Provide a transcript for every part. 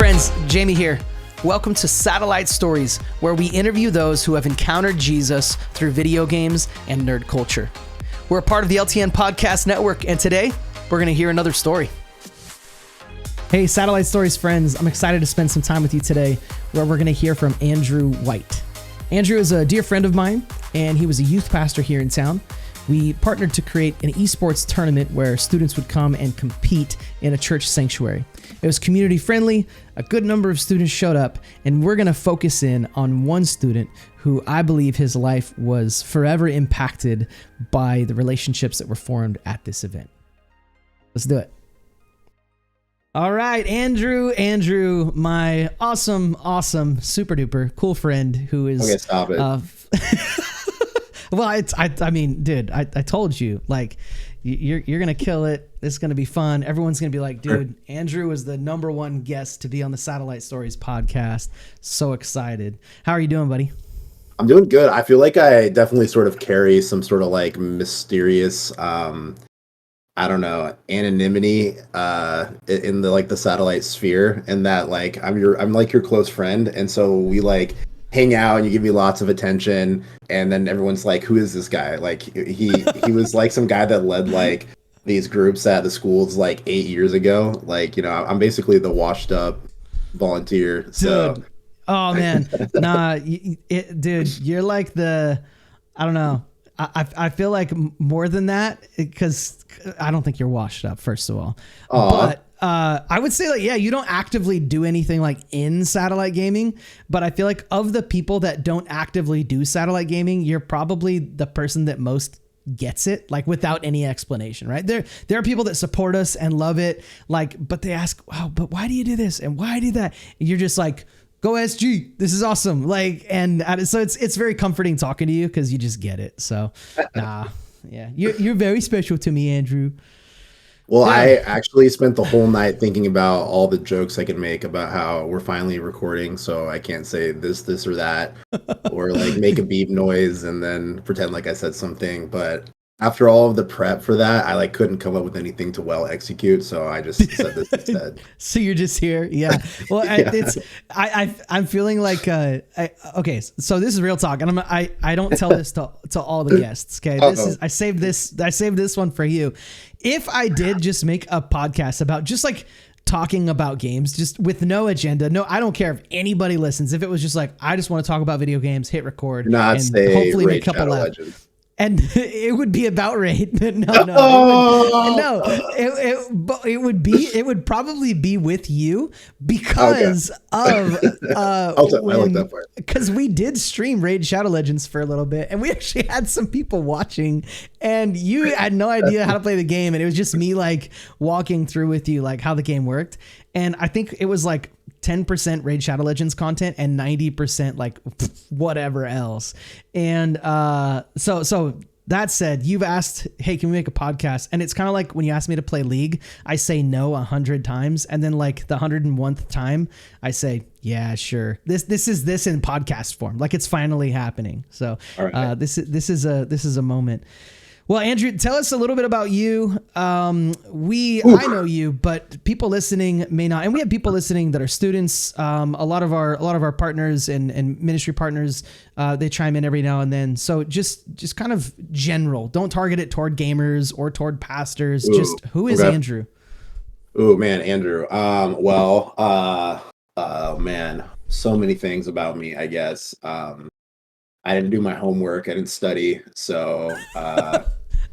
friends, Jamie here. Welcome to Satellite Stories, where we interview those who have encountered Jesus through video games and nerd culture. We're a part of the LTN Podcast Network, and today we're going to hear another story. Hey, Satellite Stories friends, I'm excited to spend some time with you today, where we're going to hear from Andrew White. Andrew is a dear friend of mine, and he was a youth pastor here in town. We partnered to create an esports tournament where students would come and compete in a church sanctuary. It was community friendly, a good number of students showed up, and we're going to focus in on one student who I believe his life was forever impacted by the relationships that were formed at this event. Let's do it. All right, Andrew, my awesome, super duper cool friend who is... Okay, stop it. Well, I mean, dude, I told you, like, you're going to kill it. It's going to be fun. Everyone's going to be like, dude, Andrew was the number one guest to be on the Satellite Stories podcast. So excited. How are you doing, buddy? I'm doing good. I feel like I definitely sort of carry some sort of like mysterious, I don't know, anonymity in the satellite sphere, and that like I'm like your close friend, and so we like hang out and you give me lots of attention, and then everyone's like, who is this guy? Like he was like some guy that led like these groups at the schools like 8 years ago. Like, you know, I'm basically the washed up volunteer. So dude. Oh man. Nah, dude, you're like the, I don't know. I feel like more than that, because I don't think you're washed up, first of all. But I would say, like, yeah, you don't actively do anything like in satellite gaming, but I feel like of the people that don't actively do satellite gaming, you're probably the person that most gets it, like without any explanation, right? There are people that support us and love it, like, but they ask, wow, but why do you do this? And why do that? And you're just like, go SG, this is awesome. Like, and so it's very comforting talking to you because you just get it. So, yeah, you're very special to me, Andrew. Well, Yeah. I actually spent the whole night thinking about all the jokes I could make about how we're finally recording, so I can't say this or that, or like make a beep noise and then pretend like I said something. But after all of the prep for that, I like couldn't come up with anything to well execute, so I just said this instead. So you're just here, yeah. Well, Yeah. I'm feeling like okay. So this is real talk, and I don't tell this to all the guests. Okay, I saved this one for you. If I did just make a podcast about just like talking about games, just with no agenda, no, I don't care if anybody listens. If it was just like, I just want to talk about video games, hit record, and hopefully make a couple laughs. And it would be about Raid. It would probably be with you because of because we did stream Raid Shadow Legends for a little bit, and we actually had some people watching, and you had no idea how to play the game, and it was just me like walking through with you like how the game worked. And I think it was like 10% Raid Shadow Legends content and 90% like whatever else. And so that said, you've asked, hey, can we make a podcast? And it's kind of like when you ask me to play League, I say no 100 times. And then like the 101th time, I say, yeah, sure. This is in podcast form. Like it's finally happening. So right. This is a moment. Well, Andrew, tell us a little bit about you. I know you, but people listening may not, and we have people listening that are students. A lot of our partners and ministry partners, they chime in every now and then. So just kind of general. Don't target it toward gamers or toward pastors. Just who is Andrew? Oh man, Andrew. Man, so many things about me, I guess. I didn't do my homework. I didn't study, so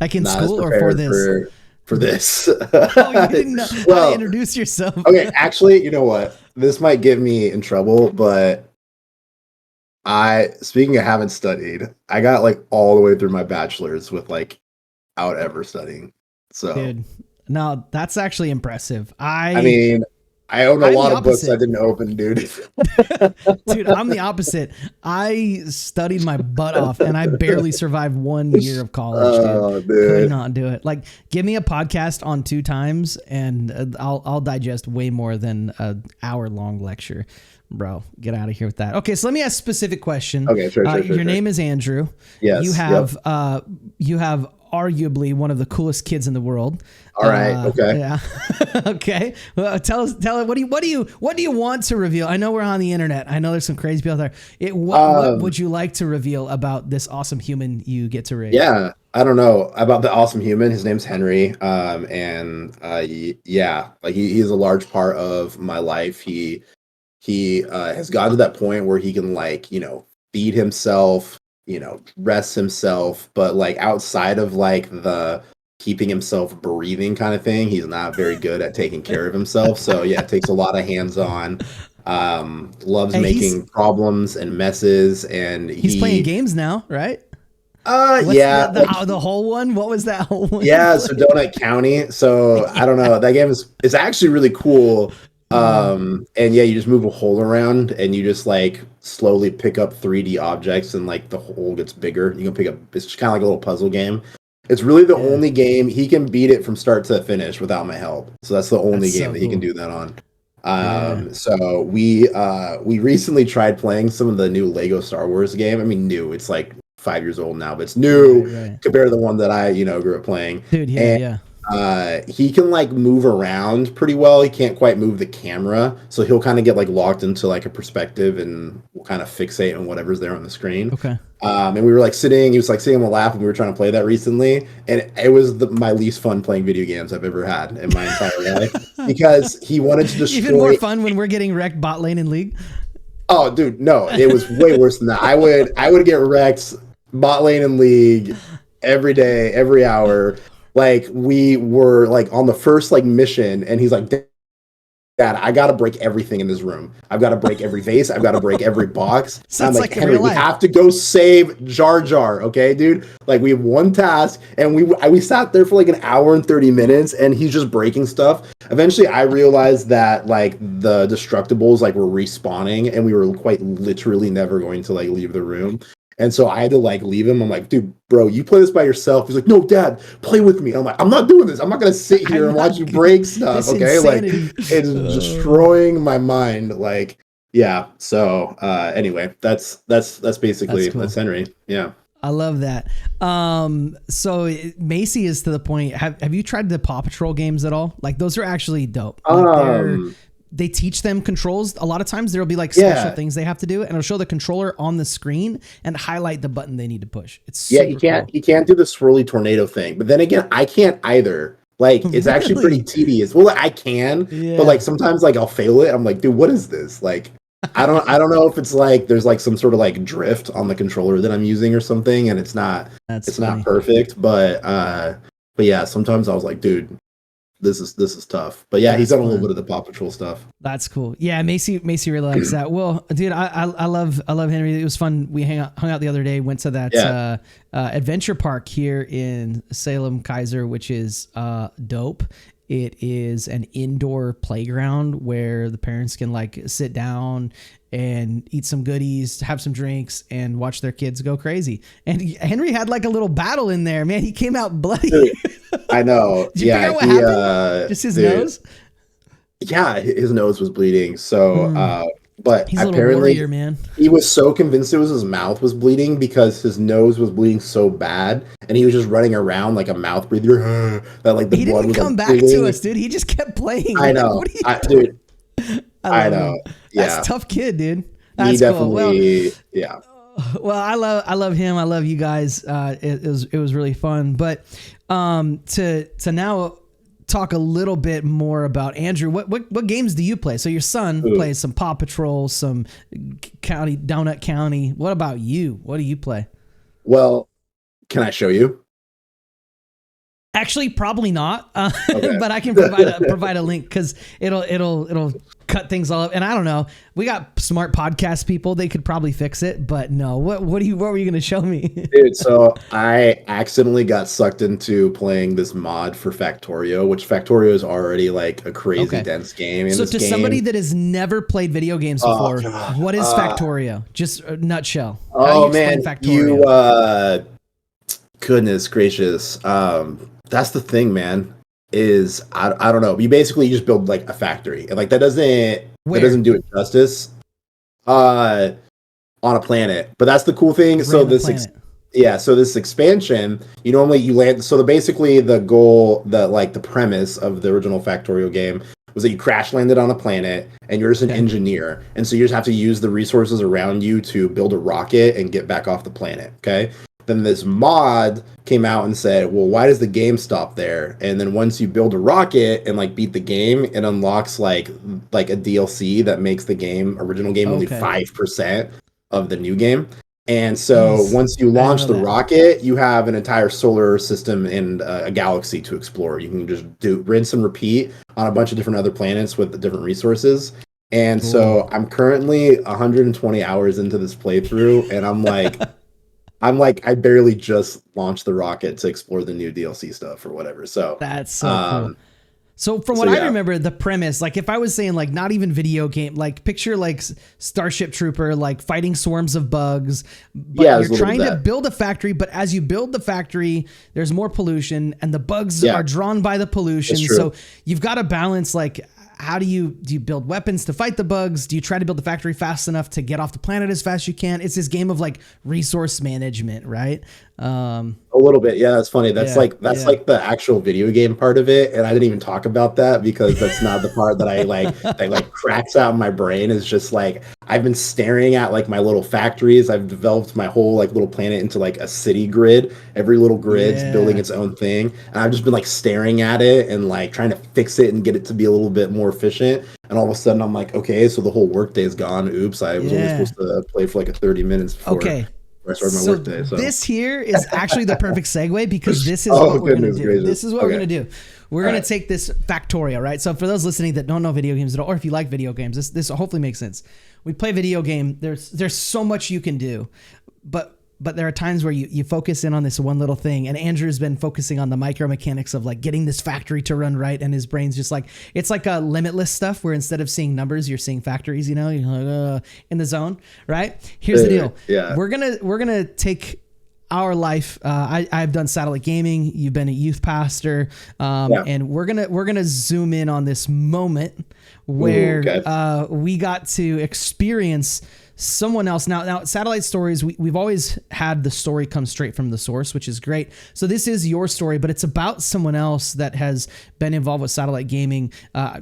like in school or for this? For this. Oh, you didn't know how to introduce yourself. Okay, actually, you know what? This might get me in trouble, but speaking of haven't studied, I got like all the way through my bachelor's without ever studying. So, dude, no, that's actually impressive. I mean, I own a lot of books I didn't open, dude. Dude, I'm the opposite. I studied my butt off and I barely survived 1 year of college, dude. Could not do it. Like, give me a podcast on 2 times and I'll digest way more than an hour-long lecture. Bro, get out of here with that. Okay, so let me ask a specific question. Okay, sure. Your name is Andrew. Yes. You have arguably one of the coolest kids in the world. All right. Okay. Yeah. Okay. Well, tell us. What do you want to reveal? I know we're on the internet. I know there's some crazy people out there. What would you like to reveal about this awesome human you get to raise? Yeah. I don't know about the awesome human. His name's Henry. Yeah, like he is a large part of my life. He has gotten to that point where he can, like, feed himself, rest himself, but like outside of like the keeping himself breathing kind of thing, he's not very good at taking care of himself. So yeah, it takes a lot of hands-on. Loves making problems and messes, and he's playing games now, right? Yeah, the whole one. What was that whole one? Yeah, so Donut County. So I don't know. That game is actually really cool. And yeah, you just move a hole around and you just like slowly pick up 3D objects, and like the hole gets bigger. You can pick up. It's just kind of like a little puzzle game. It's really the only game he can beat it from start to finish without my help. So that's the only game that he can do that on. So we recently tried playing some of the new Lego Star Wars game. I mean, new. It's like 5 years old now, but it's new compared to the one that I grew up playing. Dude, he can like move around pretty well. He can't quite move the camera, so he'll kind of get like locked into like a perspective and will kind of fixate on whatever's there on the screen. Okay. And we were like sitting. He was like sitting on the lap, and we were trying to play that recently, and it was my least fun playing video games I've ever had in my entire life, because he wanted to destroy. Even more fun when we're getting wrecked bot lane in League. Oh, dude, no, it was way worse than that. I would get wrecked bot lane in League every day, every hour. Like, we were like on the first like mission, and he's like, Dad, I gotta break everything in this room. I've got to break every vase. I've got to break every box. So I'm like Henry, we have to go save Jar Jar, okay, dude? Like, we have one task, and we sat there for like an hour and 30 minutes, and he's just breaking stuff. Eventually, I realized that like the Destructibles like were respawning, and we were quite literally never going to like leave the room. And so I had to like leave him. I'm like, dude, bro, you play this by yourself. He's like, no, Dad, play with me. I'm like, I'm not doing this. I'm not gonna sit here and watch you break stuff. Okay, insanity. Like, it's destroying my mind. Like, yeah. So anyway, that's basically that's Henry. Yeah. I love that. So Macy is to the point. Have you tried the Paw Patrol games at all? Like, those are actually dope. Like, they teach them controls. A lot of times there'll be like special things they have to do, and it'll show the controller on the screen and highlight the button they need to push. It's super you can't do the swirly tornado thing. But then again, I can't either. Like, it's actually pretty tedious. Well, I can, but like sometimes like I'll fail it. I'm like, dude, what is this? Like, I don't know if it's like there's like some sort of like drift on the controller that I'm using or something, and it's not not perfect. But yeah, sometimes I was like, dude, this is tough. But yeah, he's done a little bit of the Paw Patrol stuff. That's cool. Yeah, Macy really likes that. Well, dude, I love Henry. It was fun. We hung out the other day, went to that adventure park here in Salem Kaiser, which is dope. It is an indoor playground where the parents can like sit down and eat some goodies, have some drinks, and watch their kids go crazy. And Henry had like a little battle in there, man. He came out bloody. Dude, I know. Did you figure out what happened? Just his nose? Yeah, his nose was bleeding. So, but he's apparently a little warrior, man. He was so convinced it was his mouth was bleeding because his nose was bleeding so bad, and he was just running around like a mouth breather. That like the blood was come like, back to us, dude. He just kept playing. I know, dude. I know. Yeah, that's a tough kid, dude. That's he definitely, cool. yeah. Well, I love him. I love you guys. It was really fun. But to now talk a little bit more about Andrew. What games do you play? So your son plays some Paw Patrol, some Donut County. What about you? What do you play? Well, can I show you? Actually, probably not. Okay. But I can provide a link because it'll cut things all up. And I don't know. We got smart podcast people. They could probably fix it. But no. What were you going to show me? Dude, so I accidentally got sucked into playing this mod for Factorio, which Factorio is already like a crazy dense game. So to somebody that has never played video games before, what is Factorio? Just a nutshell. Oh man, Factorio? Goodness gracious. That's the thing, man. Is I don't know. You basically just build like a factory, and like that doesn't do it justice. On a planet, but that's the cool thing. So this Yeah, so this expansion, you land. So basically the goal, the premise of the original Factorio game was that you crash landed on a planet and you're just an Okay. engineer, and so you just have to use the resources around you to build a rocket and get back off the planet. Okay. Then this mod came out and said, "Well, why does the game stop there?" And then once you build a rocket and like beat the game, it unlocks like a DLC that makes the original game only Okay. 5% of the new game. And so Jeez. once you I didn't launch know the that. rocket, you have an entire solar system and a galaxy to explore. You can just do rinse and repeat on a bunch of different other planets with different resources. And Cool. so I'm currently 120 hours into this playthrough, and I'm like I barely just launched the rocket to explore the new DLC stuff or whatever. So That's so cool. um So from so what I yeah. remember, the premise, like if I was saying like not even video game, like picture like Starship Trooper, like fighting swarms of bugs, but Yeah, there's you're a little bit trying of to that. build a factory, but as you build the factory, there's more pollution and the bugs Yeah, are drawn by the pollution. that's true. So you've got to balance like how do you build weapons to fight the bugs? Do you try to build the factory fast enough to get off the planet as fast as you can? It's this game of like resource management, right? A little bit, yeah. That's funny. That's Yeah, like that's yeah. like the actual video game part of it, and I didn't even talk about that because that's not the part that I like that like cracks out in my brain. Is just like I've been staring at like my little factories. I've developed my whole like little planet into like a city grid. Every little grid's building Yeah. its own thing, and I've just been like staring at it and like trying to fix it and get it to be a little bit more efficient. And all of a sudden, I'm like, okay, so the whole workday is gone. Oops, I was only Yeah. supposed to play for like a 30 minutes before Okay. I started my So workday. So this here is actually the perfect segue because this is Oh, what we're gonna goodness do. gracious. This is what we're Okay. gonna do. We're All gonna right. take this Factorio, right? So for those listening that don't know video games at all, or if you like video games, this hopefully makes sense. We play video game. There's so much you can do, but there are times where you focus in on this one little thing, and Andrew's been focusing on the micro mechanics of like getting this factory to run right, and his brain's just like it's like a limitless stuff where instead of seeing numbers, you're seeing factories. You're like in the zone, right? Here's the deal. Yeah. We're gonna take our life. I've done satellite gaming. You've been a youth pastor, Yeah. and we're gonna zoom in on this moment where okay. we got to experience someone else. Now, satellite stories. We've always had the story come straight from the source, which is great. So this is your story, but it's about someone else that has been involved with satellite gaming.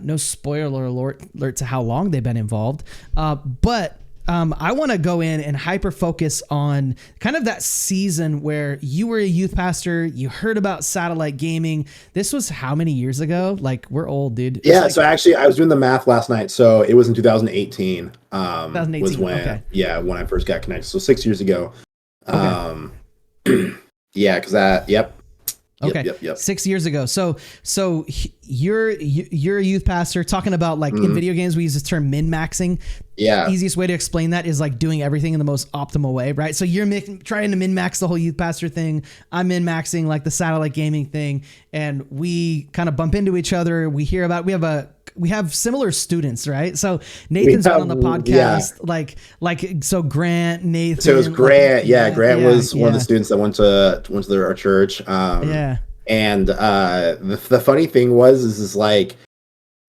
No spoiler alert to how long they've been involved, but. I want to go in and hyper focus on kind of that season where you were a youth pastor, you heard about satellite gaming. This was how many years ago? Like we're old, dude. It's Yeah. like So actually, I was doing the math last night. So it was in 2018. Was 2018. when Okay. when I first got connected. So 6 years ago. Okay. Um, yeah, because that. Yep. Okay. Yep. 6 years ago. So you're a youth pastor talking about like in video games, we use this term min-maxing. Yeah. Easiest way to explain that is like doing everything in the most optimal way, right? So you're trying to min-max the whole youth pastor thing. I'm min-maxing like the satellite gaming thing. And we kind of bump into each other. We have similar students, right? So Nathan's been on the podcast, so Grant, Nathan. So it was Grant. like, Grant was one of yeah. the students that went to our church. Yeah. And the funny thing is like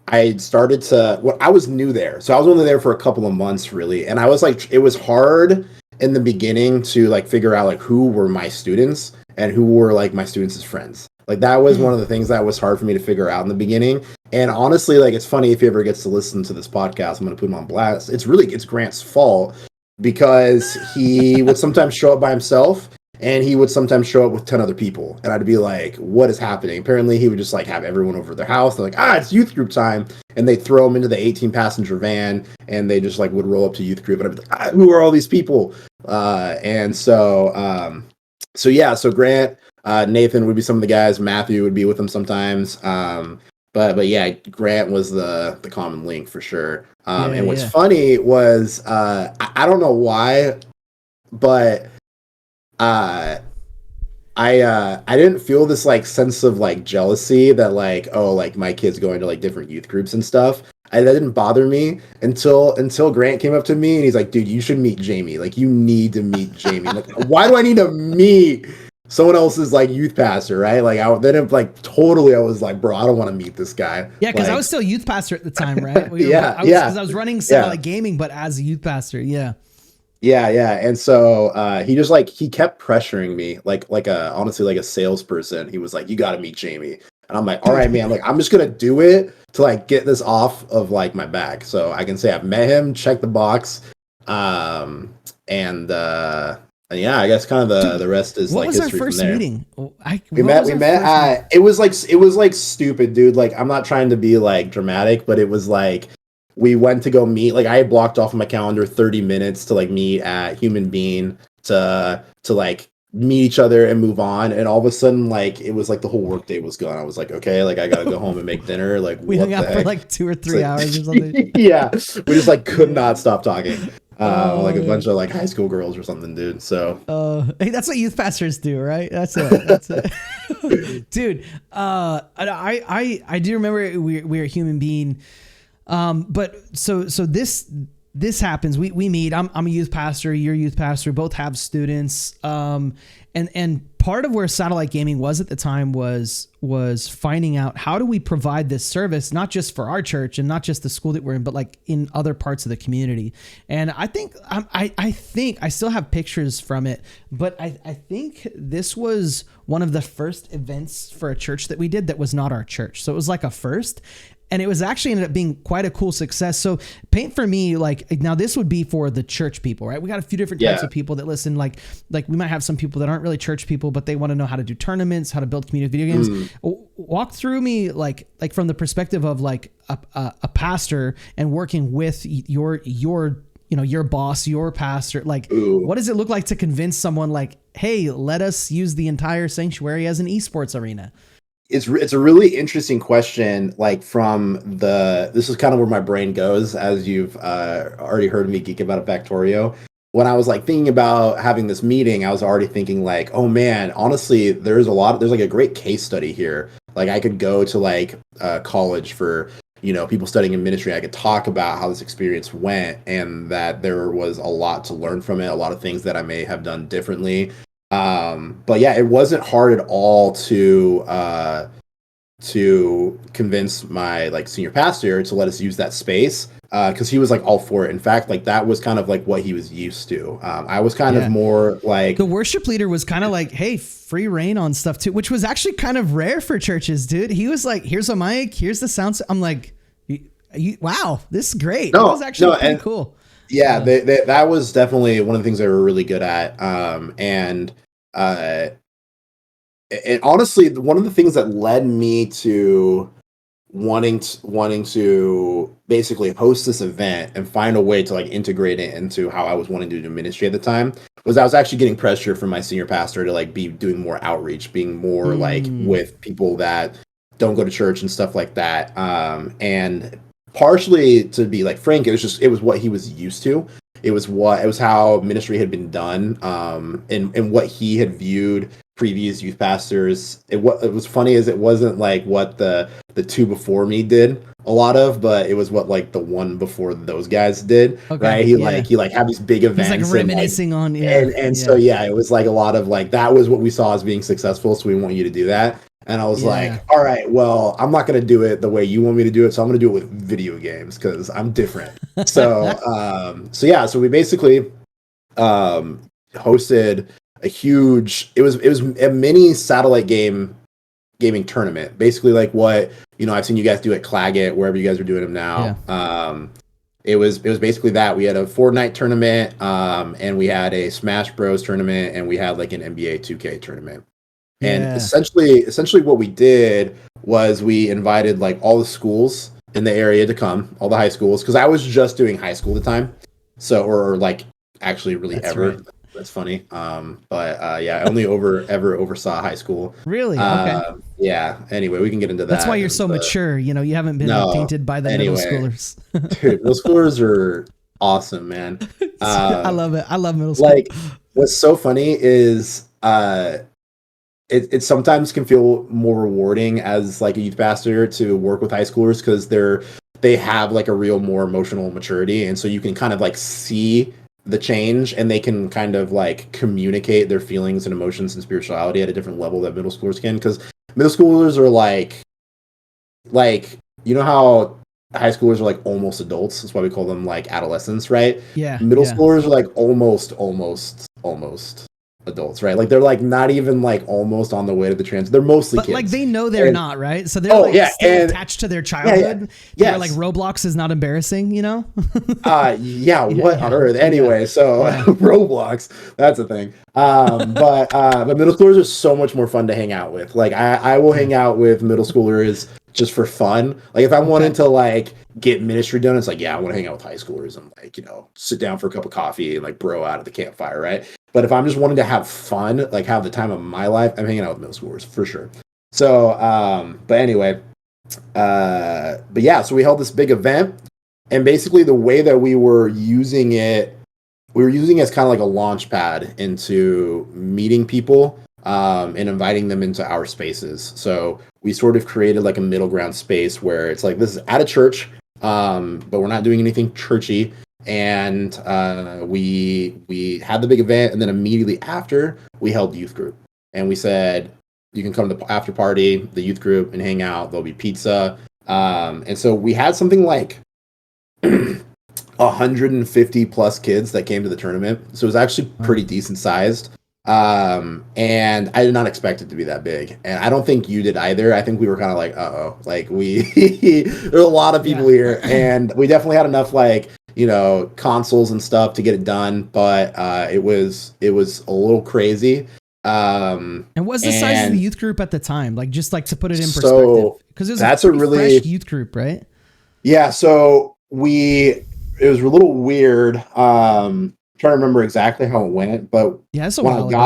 I started to I was new there, so I was only there for a couple of months really, and I was like it was hard in the beginning to like figure out like who were my students and who were like my students' friends. Like that was one of the things that was hard for me to figure out in the beginning. And honestly, like it's funny if he ever gets to listen to this podcast, I'm gonna put him on blast. It's Grant's fault because he would sometimes show up by himself and he would sometimes show up with 10 other people, and I'd be like, what is happening? Apparently he would just like have everyone over at their house. They're like, it's youth group time, and they'd throw him into the 18 passenger van and they just like would roll up to youth group, and I'd be like, who are all these people? So Grant, Nathan would be some of the guys. Matthew would be with them sometimes. But yeah, Grant was the common link for sure. And what's funny was I don't know why, but I didn't feel this like sense of like jealousy that like, oh, like my kid's going to like different youth groups and stuff. That didn't bother me until Grant came up to me and he's like, dude, you should meet Jamie. Like you need to meet Jamie. Like, why do I need to meet someone else's like youth pastor, right? Like I was like, bro, I don't want to meet this guy. Yeah, because like, I was still youth pastor at the time, right? Yeah, because I was running satellite gaming, but as a youth pastor. Yeah. Yeah. And so he just like he kept pressuring me like a honestly like a salesperson. He was like, "You got to meet Jamie." And I'm like, "All right, man." I'm like, "I'm just gonna do it to like get this off of like my back, so I can say I've met him, check the box." Um, and yeah, I guess kind of the rest is What like was our history from first there. meeting? We What met. was We our met first meeting? at. It was like stupid, dude. Like I'm not trying to be like dramatic, but it was like we went to go meet. Like I had blocked off on my calendar 30 minutes to like meet at Human Bean to like meet each other and move on. And all of a sudden, like it was like the whole workday was gone. I was like, okay, like I gotta go home and make dinner. Like We hung what the out for heck? like 2 or 3 So, hours or something. yeah, we just like could Yeah. not stop talking. Oh Like a bunch man. of like high school girls or something, dude. So Hey, that's what youth pastors do, right? That's it. That's it. Dude, I do remember we were a Human Being. But so this happens. We meet. I'm a youth pastor. You're a youth pastor. Both have students. And part of where satellite gaming was at the time was finding out how do we provide this service not just for our church and not just the school that we're in, but like in other parts of the community. And I think I think I still have pictures from it, but I think this was one of the first events for a church that we did that was not our church. So it was like a first. And it was actually ended up being quite a cool success. So paint for me, like now this would be for the church people, right? We got a few different types yeah. of people that listen. Like we might have some people that aren't really church people, but they want to know how to do tournaments, how to build community video games. Walk through me like from the perspective of like a pastor and working with your your boss, your pastor. Like Ooh. what does it look like to convince someone like, hey, let us use the entire sanctuary as an esports arena? It's a really interesting question. Like this is kind of where my brain goes, as you've already heard me geek about a Factorio. When I was like thinking about having this meeting, I was already thinking like, oh man, honestly, there's like a great case study here. Like I could go to like college for people studying in ministry. I could talk about how this experience went and that there was a lot to learn from it, a lot of things that I may have done differently. But yeah, it wasn't hard at all to convince my like senior pastor to let us use that space because he was like all for it. In fact, like that was kind of like what he was used to. I was kind of more like the worship leader was kind of like, hey, free reign on stuff too, which was actually kind of rare for churches, dude. He was like, here's a mic, here's the sound. I'm like, wow, this is great. That was actually pretty cool. Yeah, that was definitely one of the things they were really good at. And honestly, one of the things that led me to wanting to basically host this event and find a way to like integrate it into how I was wanting to do ministry at the time was I was actually getting pressure from my senior pastor to like be doing more outreach, being more like with people that don't go to church and stuff like that. And partially, to be like frank, it was what he was used to. It was how ministry had been done, and what he had viewed previous youth pastors. It was funny is it wasn't like what the two before me did a lot of, but it was what like the one before those guys did. Okay, right? He had these big events. He's like reminiscing on So yeah, it was like a lot of like that was what we saw as being successful. So we want you to do that. And I was like, all right, well, I'm not going to do it the way you want me to do it. So I'm going to do it with video games because I'm different. So we basically hosted a huge, it was a mini satellite gaming tournament. Basically like what, I've seen you guys do at Claggett, wherever you guys are doing them now. Yeah. It was basically that. We had a Fortnite tournament, and we had a Smash Bros tournament, and we had like an NBA 2K tournament. And essentially what we did was we invited like all the schools in the area to come, all the high schools, because I was just doing high school at the time. So, or like actually really that's ever. Right. That's funny. But yeah, I only ever oversaw high school. Really? Okay. Yeah. Anyway, we can get into that. That's why you're so mature. You haven't been tainted by the middle schoolers. Dude, middle schoolers are awesome, man. I love it. I love middle school. Like, what's so funny is it sometimes can feel more rewarding as like a youth pastor to work with high schoolers because they have like a real more emotional maturity, and so you can kind of like see the change, and they can kind of like communicate their feelings and emotions and spirituality at a different level that middle schoolers can. Because middle schoolers are like how high schoolers are like almost adults. That's why we call them like adolescents, right? Yeah, Middle yeah. schoolers are like almost adults, right? Like they're like not even like almost on the way to the trans. They're mostly But like kids. they know they're And not, right? So they're oh like yeah, still and attached to their yeah, yeah, childhood. Where like yes. Roblox is not embarrassing, you know? Yeah, what on Yeah, earth? Anyway, so yeah. Roblox, that's a thing. But middle schoolers are so much more fun to hang out with. Like I will hang out with middle schoolers just for fun. Like if I wanted Okay. to like get ministry done, it's like, yeah, I want to hang out with high schoolers and like, sit down for a cup of coffee and like bro out at the campfire, right? But if I'm just wanting to have fun, like have the time of my life, I'm hanging out with middle schoolers for sure. So but anyway, but yeah, so we held this big event, and basically the way that we were using it as kind of like a launch pad into meeting people, and inviting them into our spaces. So we sort of created like a middle ground space where it's like, this is at a church, but we're not doing anything churchy. And we had the big event, and then immediately after we held youth group, and we said, you can come to the after party, the youth group, and hang out. There'll be pizza. And so we had something like 150 plus kids that came to the tournament. So it was actually pretty decent sized. And I did not expect it to be that big. And I don't think you did either. I think we were kind of like, uh-oh, like there's a lot of people here, and we definitely had enough like, consoles and stuff to get it done. But it was a little crazy. And what's the size of the youth group at the time? Like just like to put it in perspective, so because it was that's a a pretty really fresh youth group, right? yeah. So it was a little weird. Trying to remember exactly how it went, but Yeah, it's a when while I ago.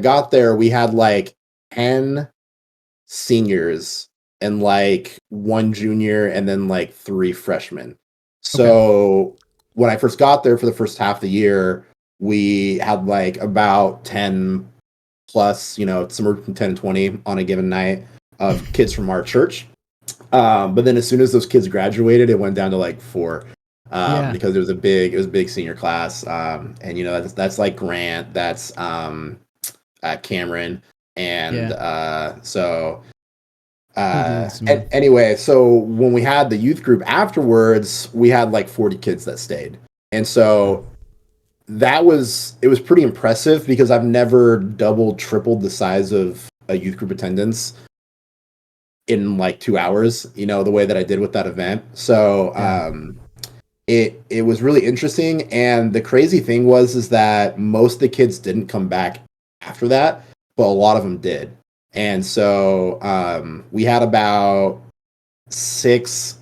got there, we had like 10 seniors and like one junior and then like 3 freshmen. So when I first got there for the first half of the year, we had like about 10 plus, somewhere between 10 and 20 on a given night of kids from our church. But then as soon as those kids graduated, it went down to like 4. Because it was a big senior class. And that's like Grant, that's Cameron, and anyway, so when we had the youth group afterwards, we had like 40 kids that stayed. And so it was pretty impressive, because I've never doubled, tripled the size of a youth group attendance in like 2 hours, the way that I did with that event. So it was really interesting. And the crazy thing is that most of the kids didn't come back after that, but a lot of them did. And so we had about 6.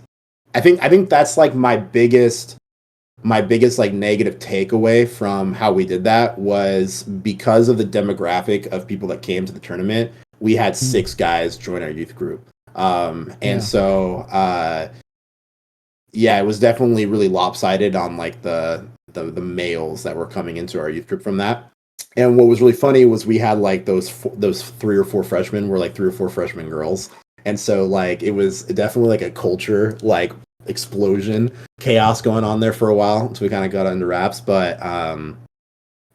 I think that's like my biggest like negative takeaway from how we did that, was because of the demographic of people that came to the tournament. We had 6 guys join our youth group. And so it was definitely really lopsided on like the males that were coming into our youth group from that. And what was really funny was we had like those 3 or 4 freshmen were like 3 or 4 freshman girls. And so like it was definitely like a culture like explosion, chaos going on there for a while until we kind of got under wraps. But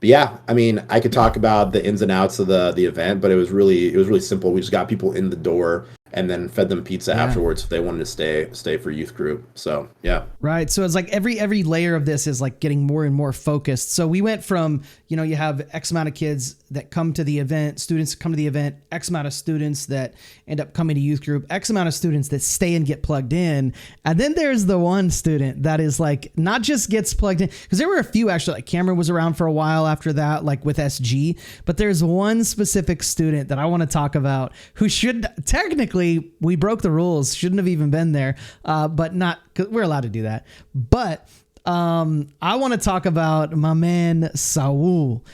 yeah, I mean, I could talk about the ins and outs of the event, but it was really simple. We just got people in the door and then fed them pizza afterwards if they wanted to stay for youth group. So yeah. Right. So it's like every layer of this is like getting more and more focused. So we went from, you have X amount of kids that come to the event, students come to the event, X amount of students that end up coming to youth group, X amount of students that stay and get plugged in. And then there's the one student that is like, not just gets plugged in, because there were a few actually, like Cameron was around for a while after that, like with SG, but there's one specific student that I want to talk about who should technically, we broke the rules, shouldn't have even been there, but not, because we're allowed to do that. But I want to talk about my man Saul.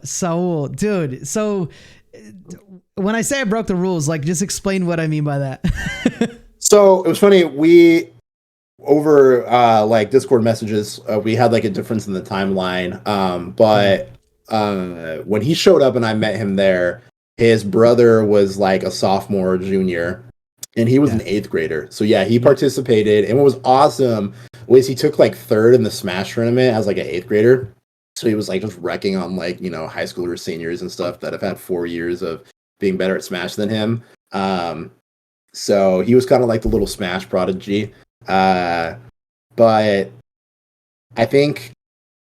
Saul, dude. So when I say I broke the rules, like just explain what I mean by that. So it was funny. We over like Discord messages, we had like a difference in the timeline. But when he showed up and I met him there, his brother was like a sophomore or junior, and he was an 8th grader. So yeah, he participated. And what was awesome was he took like 3rd in the Smash tournament as like an 8th grader. So he was like just wrecking on like, high schoolers, seniors and stuff that have had 4 years of being better at Smash than him. So he was kind of like the little Smash prodigy. But I think,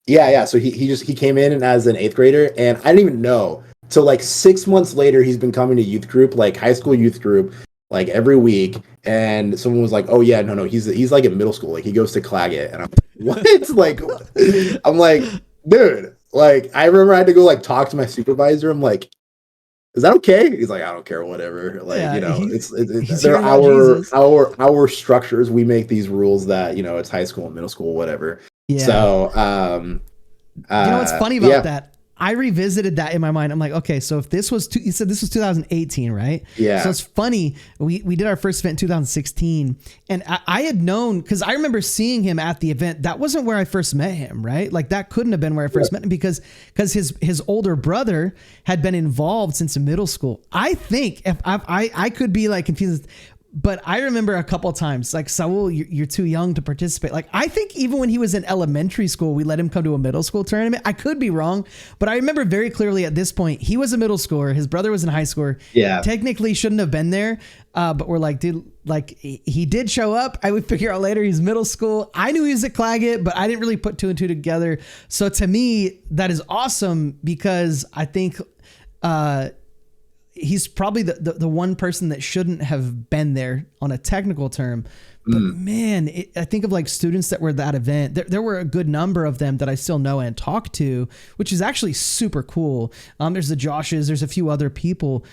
yeah. So he came in as an eighth grader, and I didn't even know. So like 6 months later, he's been coming to youth group, like high school youth group, like every week. And someone was like, "Oh yeah, no, he's like in middle school, like he goes to Claggett." And I'm like, "What?" Like, I'm like, dude, like I remember I had to go like talk to my supervisor. I'm like, is that okay? He's like, I don't care, whatever. Like, Yeah, he's they're hearing about Jesus. our structures. We make these rules that it's high school and middle school, whatever. Yeah. So, You know what's funny about yeah, that? I revisited that in my mind. I'm like, okay, so if this was, you said this was 2018, right? yeah, So it's funny. We did our first event in 2016, and I had known, because I remember seeing him at the event. That wasn't where I first met him, right? Like that couldn't have been where I first met him because his older brother had been involved since middle school. I think if I could be like confused. But I remember a couple of times, like, Saul, you're too young to participate. Like, I think even when he was in elementary school, we let him come to a middle school tournament. I could be wrong, but I remember very clearly at this point, he was a middle schooler. His brother was in high school. yeah. Technically shouldn't have been there. But we're like, dude, like he did show up. I would figure out later he's middle school. I knew he was at Claggett, but I didn't really put two and two together. So to me, that is awesome because I think, he's probably the one person that shouldn't have been there on a technical term. But man, I think of like students that were at that event. There were a good number of them that I still know and talk to, which is actually super cool. There's the Joshes, there's a few other people.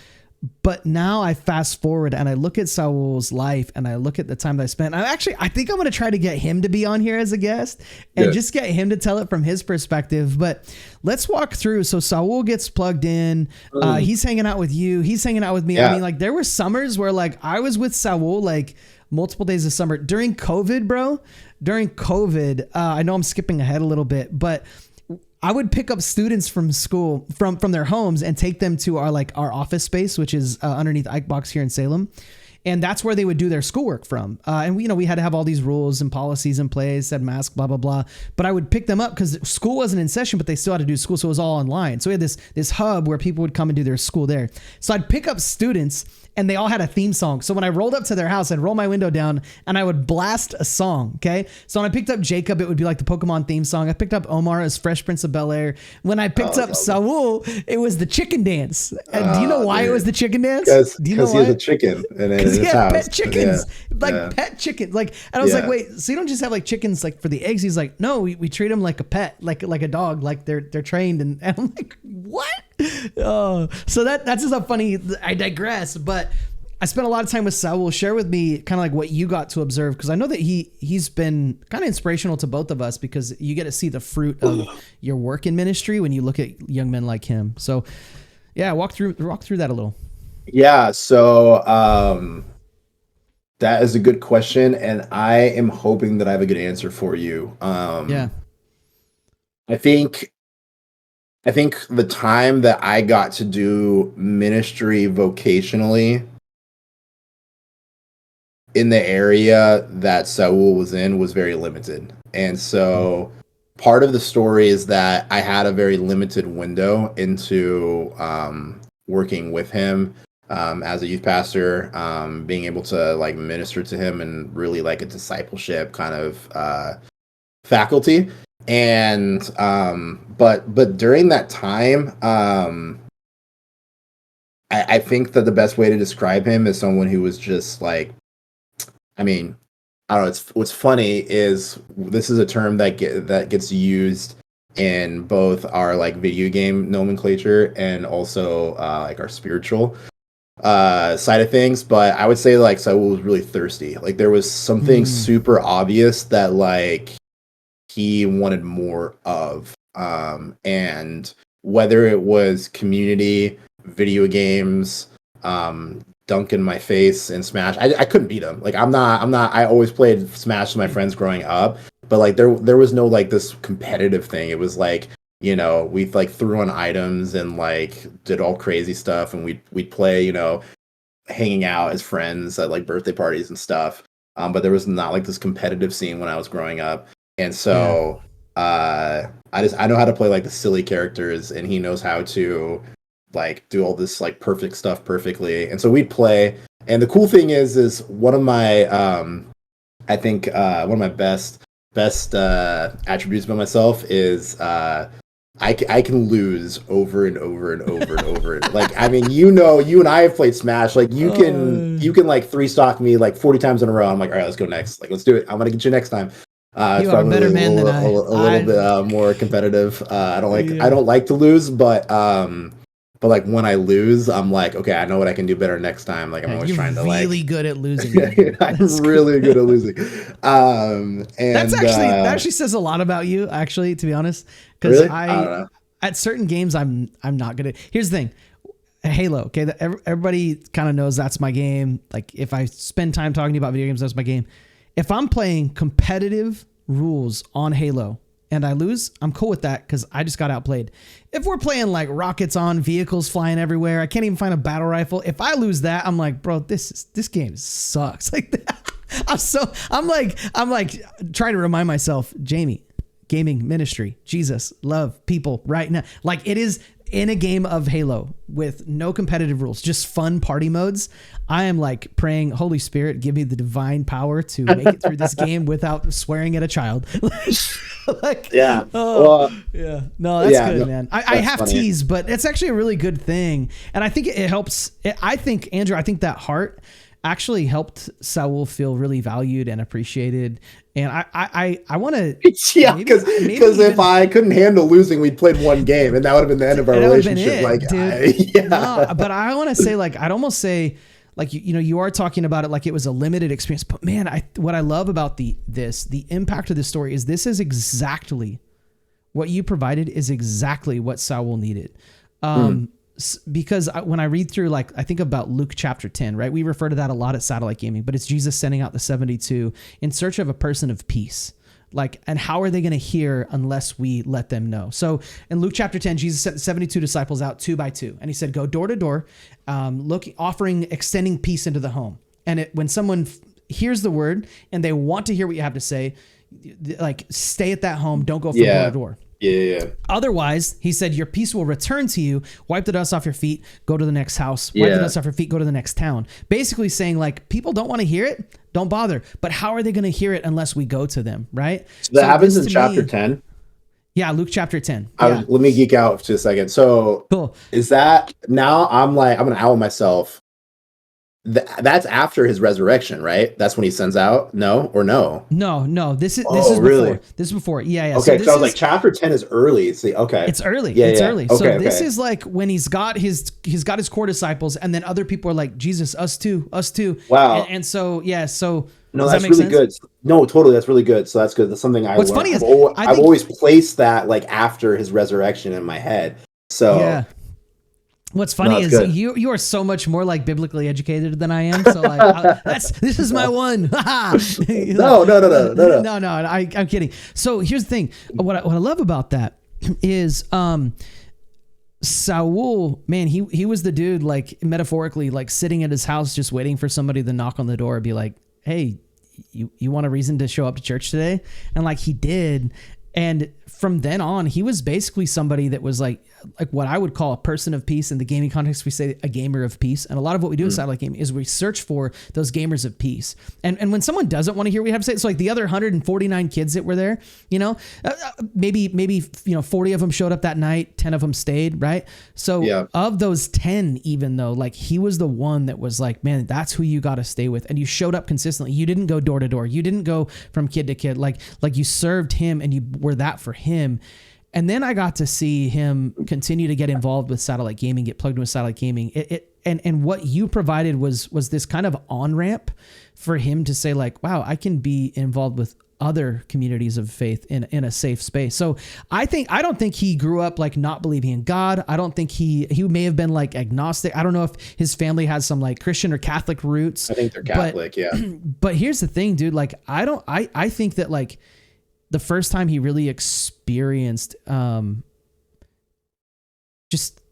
But now I fast forward and I look at Saul's life and I look at the time that I spent. I think I'm going to try to get him to be on here as a guest and just get him to tell it from his perspective. But let's walk through. So Saul gets plugged in. He's hanging out with you. He's hanging out with me. Yeah. I mean, like there were summers where like I was with Saul like multiple days of summer during COVID, bro. During COVID, I know I'm skipping ahead a little bit, but I would pick up students from school, from their homes, and take them to our office space, which is underneath Icebox here in Salem. And that's where they would do their schoolwork from. And we had to have all these rules and policies in place, said mask, blah, blah, blah. But I would pick them up because school wasn't in session, but they still had to do school. So it was all online. So we had this hub where people would come and do their school there. So I'd pick up students and they all had a theme song. So when I rolled up to their house, I'd roll my window down and I would blast a song. Okay. So when I picked up Jacob, it would be like the Pokemon theme song. I picked up Omar as Fresh Prince of Bel-Air. When I picked up Saul, it was the chicken dance. And do you know why it was the chicken dance? Because he has a chicken in his he had house. pet chickens, pet chickens. Like, and I was like, wait, so you don't just have like chickens like for the eggs? He's like, no, we treat them like a pet, like a dog, like they're trained. And I'm like, what? Oh, so that's just a funny. I digress, but I spent a lot of time with Saul. Share with me kind of like what you got to observe, because I know that he's been kind of inspirational to both of us because you get to see the fruit of your work in ministry when you look at young men like him. So, yeah, walk through that a little. Yeah, so that is a good question, and I am hoping that I have a good answer for you. Yeah. I think the time that I got to do ministry vocationally in the area that Saul was in was very limited. And so part of the story is that I had a very limited window into working with him as a youth pastor, being able to like minister to him and really like a discipleship kind of faculty. And but during that time, I think that the best way to describe him is someone who was just like, I mean, I don't know. What's funny is this is a term that gets used in both our like video game nomenclature and also like our spiritual side of things. But I would say like Saul was really thirsty. Like there was something super obvious that like he wanted more of. And whether it was community, video games, dunk in my face and Smash. I couldn't beat him. Like I'm not I always played Smash with my friends growing up, but like there was no like this competitive thing. It was like, we like threw on items and like did all crazy stuff, and we'd play, hanging out as friends at like birthday parties and stuff. But there was not like this competitive scene when I was growing up. And so I know how to play like the silly characters, and he knows how to like do all this like perfect stuff perfectly. And so we'd play, and the cool thing is one of my I think one of my best attributes about myself is I can lose over and over and over and over. Like, I mean, you and I have played Smash. Like, you can like 3-stock me like 40 times in a row. I'm like, all right, let's go next. Like, let's do it. I'm gonna get you next time. You are a better man than I. A little bit more competitive. I don't like to lose, but like when I lose, I'm like, okay, I know what I can do better next time. Like, I'm always trying to like. Really good at losing. I'm really good at losing. And that actually says a lot about you, actually, to be honest. Because really? I don't know. At certain games, I'm not good at. Here's the thing, Halo. Okay, everybody kind of knows that's my game. Like, if I spend time talking to you about video games, that's my game. If I'm playing competitive rules on Halo and I lose, I'm cool with that because I just got outplayed. If we're playing like rockets on, vehicles flying everywhere, I can't even find a battle rifle. If I lose that, I'm like, bro, this game sucks. Like that. I'm like trying to remind myself, Jamie, gaming ministry, Jesus, love, people right now. Like, it is in a game of Halo with no competitive rules, just fun party modes. I am like praying, Holy Spirit, give me the divine power to make it through this game without swearing at a child. Like, yeah. Yeah. No, that's good, man. I have funny. Teased, but it's actually a really good thing. And I think it helps. I think, Andrew, that heart actually helped Saul feel really valued and appreciated. And I want to, because if I couldn't handle losing, we'd played one game, and that would have been the end of our relationship. But I want to say, like, I'd almost say, like, you are talking about it like it was a limited experience. But man, what I love about the impact of this story is this is exactly what you provided, is exactly what Saul needed. Because when I read through, like, I think about Luke chapter 10, right? We refer to that a lot at Satellite Gaming, but it's Jesus sending out the 72 in search of a person of peace. Like, and how are they going to hear unless we let them know? So in Luke chapter 10, Jesus sent 72 disciples out 2 by 2. And he said, go door to door, extending peace into the home. And when someone hears the word and they want to hear what you have to say, like, stay at that home. Don't go from door to door. Yeah. Otherwise, he said, your peace will return to you. Wipe the dust off your feet. Go to the next house. Wipe the dust off your feet. Go to the next town. Basically saying, like, people don't want to hear it. Don't bother. But how are they going to hear it unless we go to them, right? So that happens in chapter 10? Yeah, Luke chapter 10. Let me geek out for just a second. So cool. Is that, now I'm going to out myself. That's after his resurrection, right? That's when he sends out. No. No. This is really? Before. This is before. Yeah. Okay, so I was like, chapter 10 is early. See, okay, it's early. Yeah, it's early. So okay. This is like when he's got his core disciples, and then other people are like, Jesus, us too. Wow. And so yeah. So no, that's really good. No, totally, that's really good. So that's good. That's something I. What's funny is I've always placed that like after his resurrection in my head. So yeah. What's funny is you are so much more like biblically educated than I am. So like this is my one. No. No. I'm kidding. So here's the thing. What I love about that is Saul, man, he was the dude, like, metaphorically, like, sitting at his house just waiting for somebody to knock on the door and be like, hey, you want a reason to show up to church today? And like, he did. And from then on, he was basically somebody that was like what I would call a person of peace. In the gaming context, we say a gamer of peace. And a lot of what we do in Satellite Gaming is we search for those gamers of peace. And when someone doesn't want to hear what we have to say, it's like the other 149 kids that were there, maybe 40 of them showed up that night, 10 of them stayed, right? So of those 10, even though, like, he was the one that was like, man, that's who you got to stay with. And you showed up consistently. You didn't go door to door. You didn't go from kid to kid. Like you served him and you were that for him. And then I got to see him continue to get involved with Satellite Gaming, get plugged in with Satellite Gaming. And what you provided was this kind of on-ramp for him to say, like, wow, I can be involved with other communities of faith in a safe space. So I don't think he grew up like not believing in God. I don't think he may have been like agnostic. I don't know if his family has some like Christian or Catholic roots. I think they're Catholic, yeah. But here's the thing, dude. Like, I think that, like, the first time he really experienced just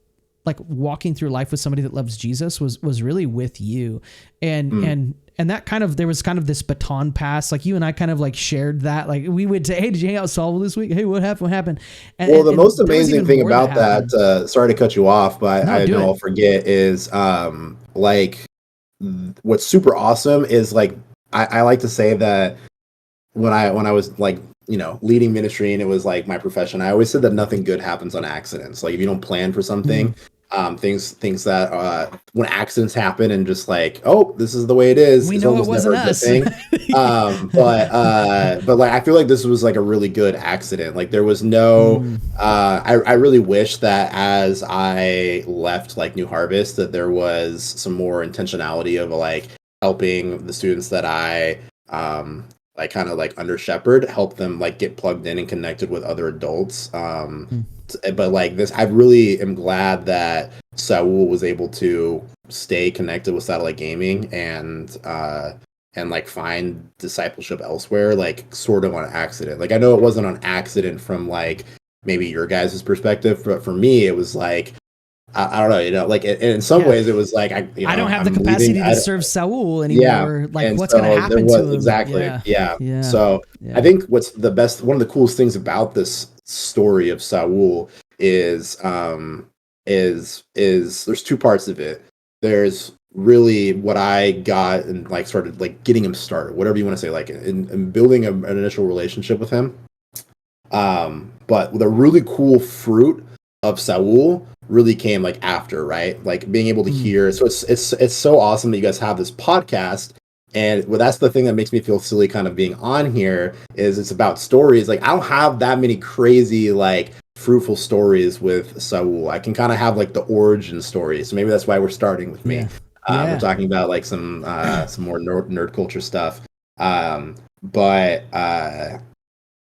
like walking through life with somebody that loves Jesus was really with you. And that kind of, there was kind of this baton pass. Like, you and I kind of like shared that. Like, we would say, hey, did you hang out with Saul this week? Hey, what happened? And, the most amazing thing about that, sorry to cut you off, but I know I'll forget, is like what's super awesome is like I like to say that when I was like, leading ministry and it was like my profession, I always said that nothing good happens on accidents. Like if you don't plan for something, things that when accidents happen and just like, oh, this is the way it is, We it's know it almost wasn't never a good us. thing. But like I feel like this was like a really good accident. Like there was no I really wish that as I left like New Harvest that there was some more intentionality of like helping the students that I like kind of like under shepherd, help them like get plugged in and connected with other adults. But like this, I really am glad that Saul was able to stay connected with Satellite Gaming and like find discipleship elsewhere, like sort of on accident. Like I know it wasn't on accident from like maybe your guys' perspective, but for me it was like I don't know, like in some ways it was like I don't have the capacity to serve Saul anymore. Like and what's so going to happen to him? exactly, Yeah. So I think what's one of the coolest things about this story of Saul is there's two parts of it. There's really what I got and like started like getting him started, whatever you want to say, like in building an initial relationship with him. But the really cool fruit of Saul really came like after, right? Like being able to hear. So it's so awesome that you guys have this podcast. And well, that's the thing that makes me feel silly kind of being on here is it's about stories. Like I don't have that many crazy like fruitful stories with Saul. I can kind of have like the origin story. So maybe that's why we're starting with me. We're talking about like some more nerd culture stuff. But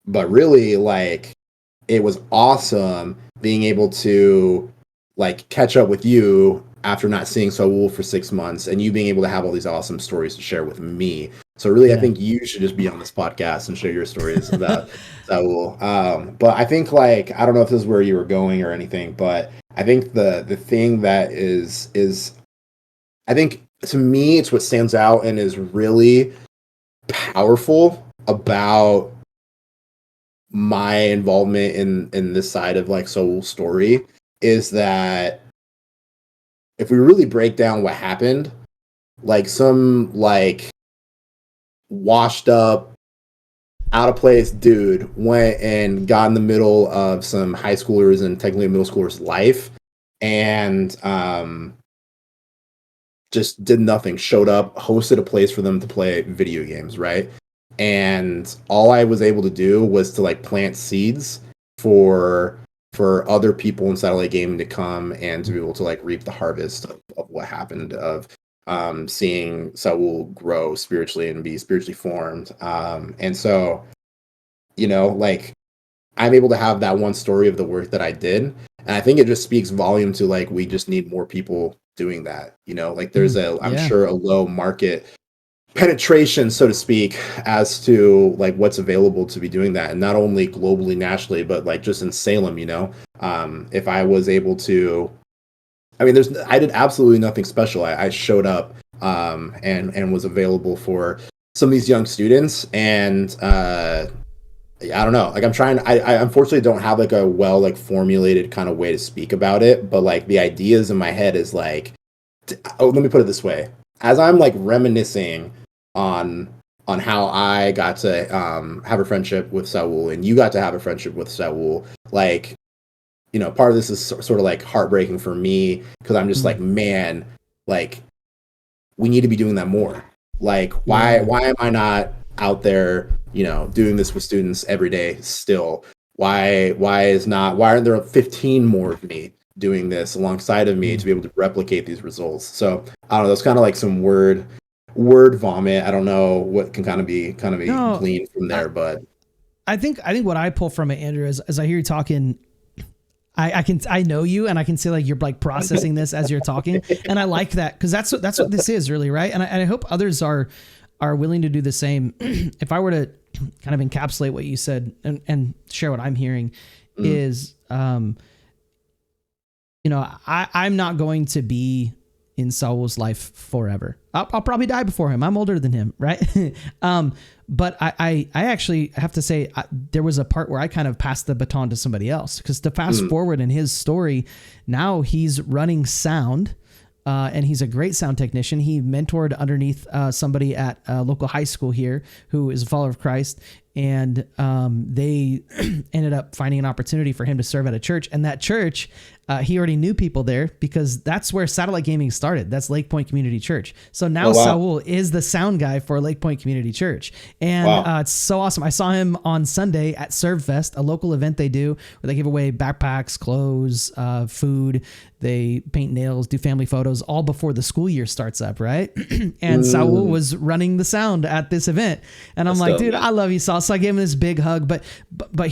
really like it was awesome being able to like catch up with you after not seeing Saul for 6 months and you being able to have all these awesome stories to share with me. So really, I think you should just be on this podcast and share your stories about Saul. But I think like, I don't know if this is where you were going or anything, but I think the thing that is I think to me, it's what stands out and is really powerful about my involvement in this side of like Saul's story is that if we really break down what happened, like some like washed up, out of place dude went and got in the middle of some high schoolers and technically middle schoolers' life and just did nothing, showed up, hosted a place for them to play video games, right? And all I was able to do was to like plant seeds for other people in Satellite Gaming to come and to be able to like reap the harvest of what happened of seeing Saul grow spiritually and be spiritually formed. And so, like I'm able to have that one story of the work that I did. And I think it just speaks volume to like, we just need more people doing that. Like there's I'm sure a low market penetration, so to speak, as to like what's available to be doing that, and not only globally, nationally, but like just in Salem. If I was able to, I mean, I did absolutely nothing special. I showed up and was available for some of these young students, and I don't know, like I unfortunately don't have like a well like formulated kind of way to speak about it, but like the ideas in my head is like, let me put it this way. As I'm like reminiscing on how I got to have a friendship with Saul and you got to have a friendship with Saul, like, part of this is sort of like heartbreaking for me because I'm just like, man, like we need to be doing that more. Like, why am I not out there, doing this with students every day still? Why aren't there 15 more of me doing this alongside of me to be able to replicate these results? So I don't know, that's kind of like some word vomit. I don't know what can kind of be gleaned from there, but I think what I pull from it, Andrew, is as I hear you talking, I know you and I can see like you're like processing this as you're talking, and I like that because that's what this is really, right? And I hope others are willing to do the same. If I were to kind of encapsulate what you said and share what I'm hearing is, I'm not going to be in Saul's life forever. I'll probably die before him. I'm older than him, right? But I actually have to say there was a part where I kind of passed the baton to somebody else, because to fast forward in his story, now he's running Sound, and he's a great sound technician. He mentored underneath somebody at a local high school here who is a follower of Christ. And they ended up finding an opportunity for him to serve at a church. And that church, he already knew people there because that's where satellite gaming started. That's Lake Point Community Church. So now Saul is the sound guy for Lake Point Community Church. And it's so awesome. I saw him on Sunday at Serve Fest, a local event they do where they give away backpacks, clothes, food. They paint nails, do family photos, all before the school year starts up, right? And Saul was running the sound at this event. And I'm like, dude, I love you, Saul. So I gave him this big hug. But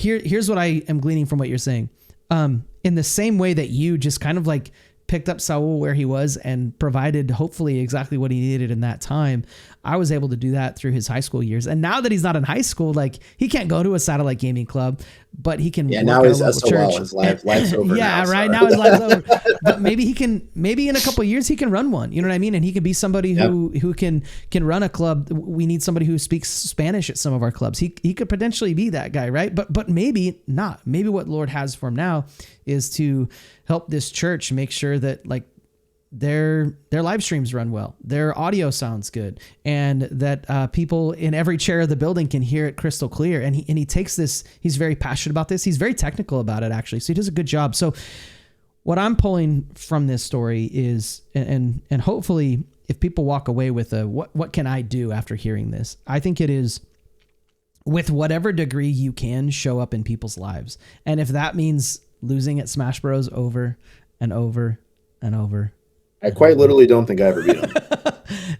here's what I am gleaning from what you're saying. In the same way that you just kind of like picked up Saul where he was and provided hopefully exactly what he needed in that time, I was able to do that through his high school years. And now that he's not in high school, like he can't go to a satellite gaming club, but he can. Yeah, now his SOL, his life's over. Yeah, now, right. Now his life's over. But maybe in a couple of years he can run one. You know what I mean? And he could be somebody who can run a club. We need somebody who speaks Spanish at some of our clubs. He could potentially be that guy, right? But maybe not. Maybe what Lord has for him now is to help this church make sure that like their live streams run well, their audio sounds good, and that people in every chair of the building can hear it crystal clear. And he takes this, he's very passionate about this. He's very technical about it, actually. So he does a good job. So what I'm pulling from this story is, and hopefully if people walk away with what can I do after hearing this? I think it is, with whatever degree you can, show up in people's lives. And if that means losing at Smash Bros over and over and over, I quite literally don't think I ever beat him.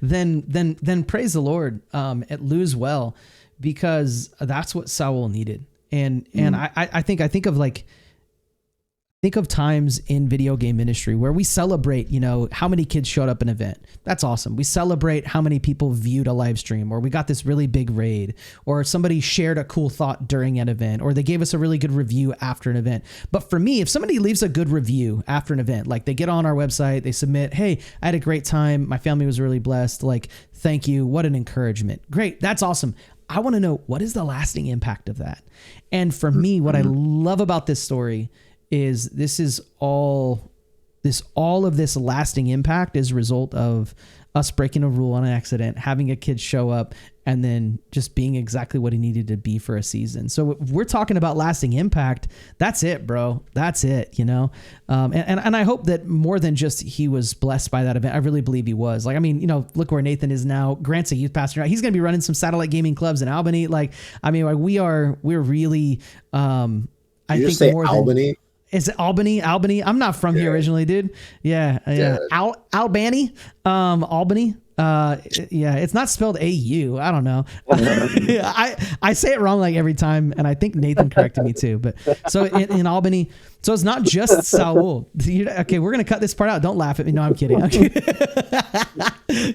then praise the Lord. It lose well, because that's what Saul needed. And I think of times in video game ministry where we celebrate, how many kids showed up an event. That's awesome. We celebrate how many people viewed a live stream, or we got this really big raid, or somebody shared a cool thought during an event, or they gave us a really good review after an event. But for me, if somebody leaves a good review after an event, like they get on our website, they submit, hey, I had a great time. My family was really blessed. Like, thank you. What an encouragement. Great. That's awesome. I want to know, what is the lasting impact of that? And for me, what I love about this story is all of this lasting impact is a result of us breaking a rule on an accident, having a kid show up, and then just being exactly what he needed to be for a season. So if we're talking about lasting impact, that's it, bro. That's it, and I hope that more than just he was blessed by that event. I really believe he was. Like, I mean, look where Nathan is now. Grant's a youth pastor. He's going to be running some satellite gaming clubs in Albany. Like, I mean, like we're really, I think say more Albany? Is it Albany? Albany? I'm not from here originally, dude. Yeah. Albany? Albany? It's not spelled A-U. I don't know. I say it wrong like every time, and I think Nathan corrected me too. But so in Albany, so it's not just Saul. Okay, we're gonna cut this part out. Don't laugh at me. No, I'm kidding.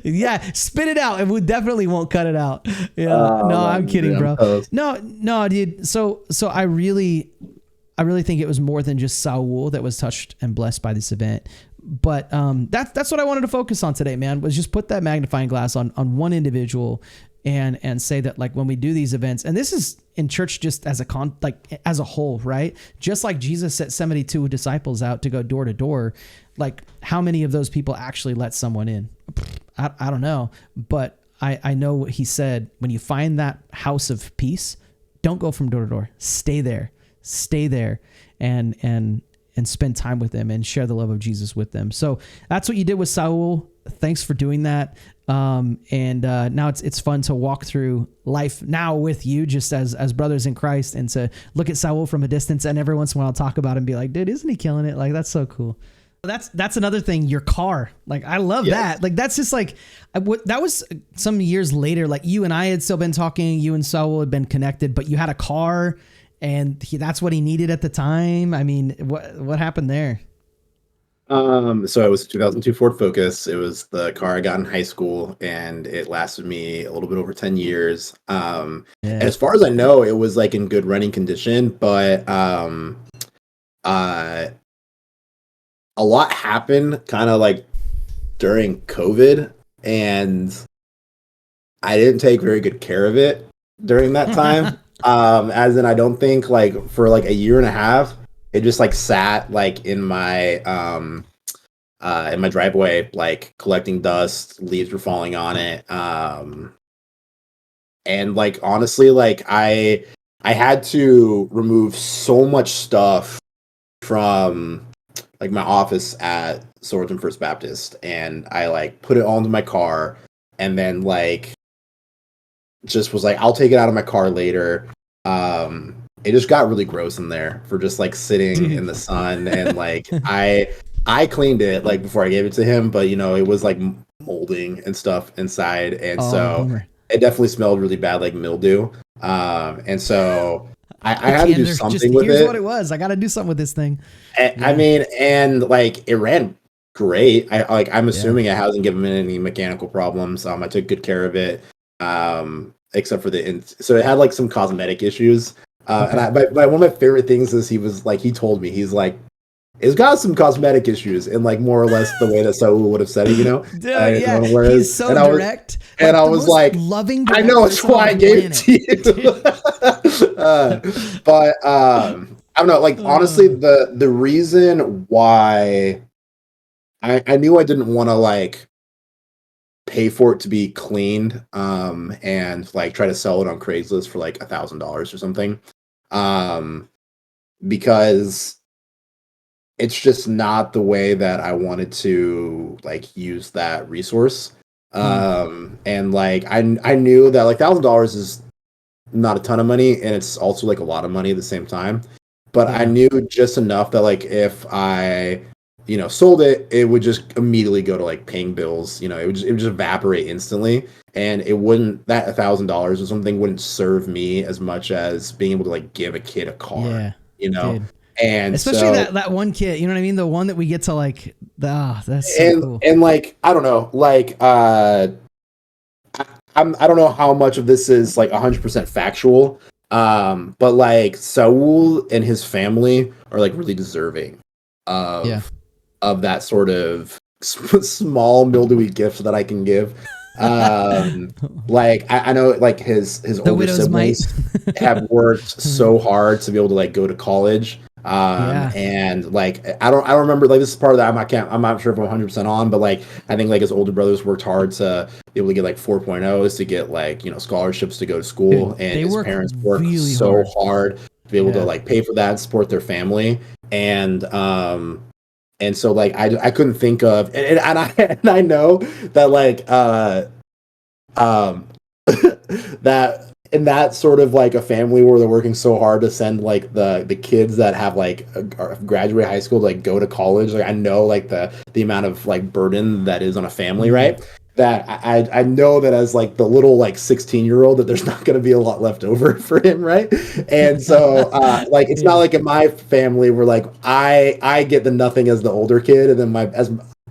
Yeah, spit it out, and we definitely won't cut it out. Yeah, I'm kidding, bro. No, dude. So I really think it was more than just Saul that was touched and blessed by this event. But that's what I wanted to focus on today, man, was just put that magnifying glass on one individual and say that, like, when we do these events, and this is in church just as as a whole, right? Just like Jesus sent 72 disciples out to go door to door, like, how many of those people actually let someone in? I don't know. But I know what he said: when you find that house of peace, don't go from door to door. Stay there and spend time with them and share the love of Jesus with them. So that's what you did with Saul. Thanks for doing that. And now it's fun to walk through life now with you, just as brothers in Christ, and to look at Saul from a distance, and every once in a while talk about him and be like, dude, isn't he killing it? Like, that's so cool. That's another thing. Your car, like, I love that. Like, that's just like, that was some years later. Like, you and I had still been talking, you and Saul had been connected, but you had a car, and that's what he needed at the time. I mean, what happened there? So it was a 2002 Ford Focus. It was the car I got in high school, and it lasted me a little bit over 10 years. And as far as I know, it was like in good running condition, but a lot happened kind of like during COVID, and I didn't take very good care of it during that time. As in, I don't think, like, for like a year and a half, it just like sat like in my in my driveway, like collecting dust, leaves were falling on it. And like honestly, like I had to remove so much stuff from like my office at Swordsman First Baptist, and I like put it all into my car, and then like just was like, I'll take it out of my car later. It just got really gross in there for just like sitting in the sun, and like I cleaned it like before I gave it to him, but you know, it was like molding and stuff inside, and Bummer. it definitely smelled really bad, like mildew. And so I had to do something with it. Here's what it was. I got to do something with this thing. I mean, and like it ran great. I'm assuming it hasn't given me any mechanical problems. I took good care of it. Except for so it had like some cosmetic issues. And one of my favorite things is he told me, he's like, it's got some cosmetic issues, in like more or less the way that Saul would have said it, you know? Dude, yeah, he's so direct. And I was like, loving. I know, it's why I gave it to you. But I don't know, like honestly, the reason why I knew I didn't want to like pay for it to be cleaned and like try to sell it on Craigslist for like $1,000 or something, because it's just not the way that I wanted to like use that resource. And like I knew that like $1,000 is not a ton of money, and it's also like a lot of money at the same time, but I knew just enough that like if I sold it, it would just immediately go to like paying bills. It would just evaporate instantly, and it wouldn't, that $1,000 or something wouldn't serve me as much as being able to like give a kid a car. Dude. And especially that one kid, you know what I mean? The one that we get to like, that's so cool. And like, I don't know, like, I don't know how much of this is like 100% factual. But like Saul and his family are like really deserving of that sort of small mildewy gift that I can give. Like I know like his older siblings have worked so hard to be able to like go to college. And like I don't remember, like this is part of that I'm not sure if I'm 100% on, but like I think like his older brothers worked hard to be able to get like 4.0s to get like scholarships to go to school. Dude, and his parents worked really so hard to be able to like pay for that and support their family. And so like I couldn't think of, and I know that like that in that sort of like a family where they're working so hard to send like the kids that have like graduate high school to like go to college, like I know like the amount of like burden that is on a family, right? That I know that as like the little like 16-year-old that there's not going to be a lot left over for him, right? And so like it's not like in my family where like I get the nothing as the older kid, and then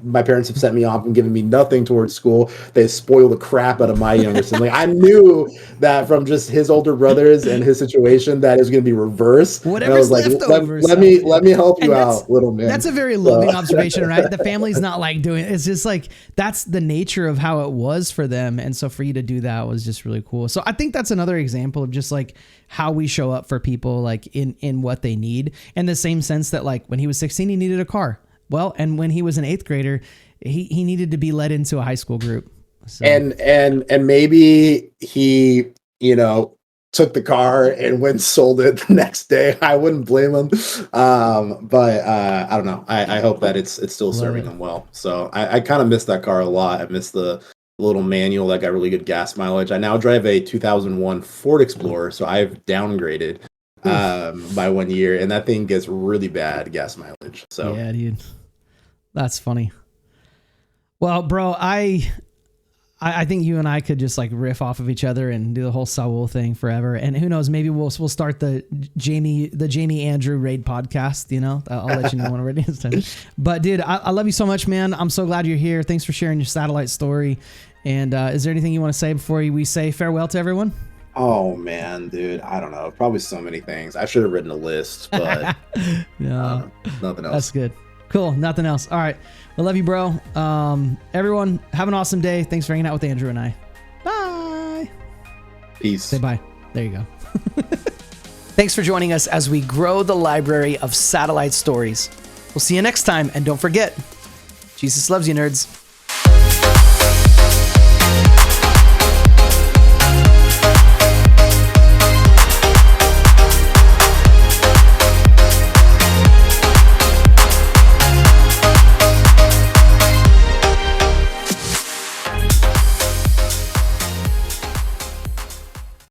my parents have sent me off and given me nothing towards school. They spoil the crap out of my younger sibling. I knew that from just his older brothers and his situation that it was going to be reversed. Whatever's left over. Let me help you out, little man. That's a very loving observation, right? The family's not like doing it. It's just like that's the nature of how it was for them, and so for you to do that was just really cool. So I think that's another example of just like how we show up for people, like in what they need, in the same sense that like when he was 16, he needed a car. Well, and when he was an 8th grader, he needed to be led into a high school group. So. And maybe he, took the car and went and sold it the next day. I wouldn't blame him. But I don't know. I hope that it's still serving him well. So I kind of miss that car a lot. I miss the little manual that got really good gas mileage. I now drive a 2001 Ford Explorer, so I've downgraded by 1 year, and that thing gets really bad gas mileage. So yeah, dude. That's funny. Well, bro, I think you and I could just like riff off of each other and do the whole Saul thing forever. And who knows, maybe we'll start the Jamie Andrew Raid podcast. I'll let you know when we're ready this time. But dude, I love you so much, man. I'm so glad you're here. Thanks for sharing your satellite story. And is there anything you want to say before we say farewell to everyone? Oh man, dude, I don't know. Probably so many things. I should have written a list, but no, nothing else. That's good. Cool. Nothing else. All right. I love you, bro. Everyone, have an awesome day. Thanks for hanging out with Andrew and I. Bye. Peace. Say bye. There you go. Thanks for joining us as we grow the library of satellite stories. We'll see you next time. And don't forget, Jesus loves you, nerds.